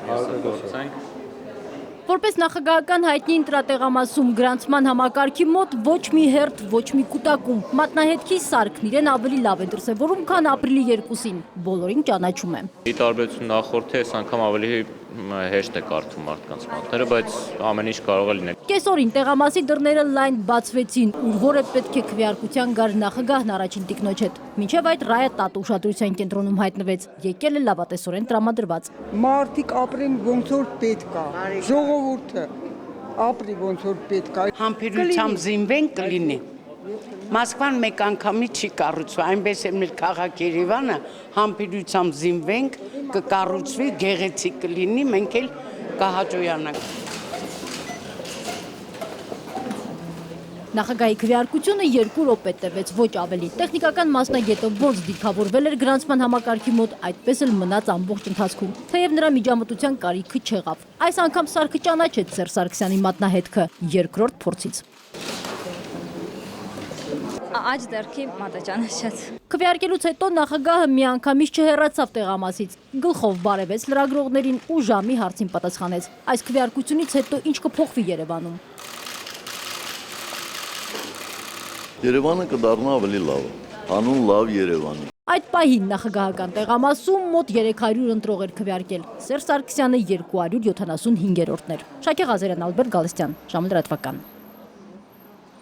Գործենք։ Որպես նախագահական հայտնի ընտրատեղամասում գրանցման համակարգի մոտ ոչ մի հերթ, ոչ մի կուտակում։ Մատնահետքի սարքն իրեն ավելի լավ է դրսևորում, քան ապրիլի 2-ին։ Բոլորին ճանաչում է։ Ի տարբերություն նախորդի, այս անգամ ավելի հեշտ է կարդում մարդկանց մատները, բայց ամեն ինչ կարող է լինել։ Կեսօրին տեղամասի դռները լայն բացվեցին, ուր որը պետք է քվեարկության գար նախագահն առաջին տիկնոջ հետ։ Մինչև այդ Ռայա տատը ուշադրության կենտրոնում հայտնվեց, եկել է լավատեսորեն տրամադրված։ Մարդիկ ապրեն ոնց որ պետք է, ժողովուրդը ապրի ոնց որ պետք է։ Համբերությամբ զինվեն կլինի։ Մոսկվան մեկ անգամից չի կառուցվում, այնպես էլ մեր քաղաք Երևանը համբերությամբ զինվենք, կկառուցվի, գեղեցիկ կլինի, մենք էլ կհաջողանանք։ Նախագահի քվեարկությունը 2 րոպե տևեց, ոչ ավելի։ Տեխնիկական մասնագետը ոնց դիրքավորվել էր գրանցման համակարգի մոտ, այդպես էլ մնաց ամբողջ ընթացքում։ Թեև նրա միջամտության կարիքը չեղավ։ Այս անգամ սարքը ճանաչեց Սերժ Սարգսյանի մատնահետքը երկրորդ փորձից։ Աջ դեռքի մատը ճանաչեց։ Քվեարկելուց հետո նախագահը միանգամից չհեռացավ տեղամասից։ Գլխով բարևեց լրագրողներին ու ժամի հարցին պատասխանեց։ Այս քվեարկությունից հետո ինչ կփոխվի Երևանում։ Երևանը կդառնա ավելի լավ, հանուն լավ Երևանի։ Այդ պահին նախագահական տեղամասում մոտ 300 ընտրող էր քվեարկել։ Սերժ Սարգսյանը 275-րդն էր։ Շակե Ղազարյան, Ալբերտ Գալստյան, ժամը լրատվական։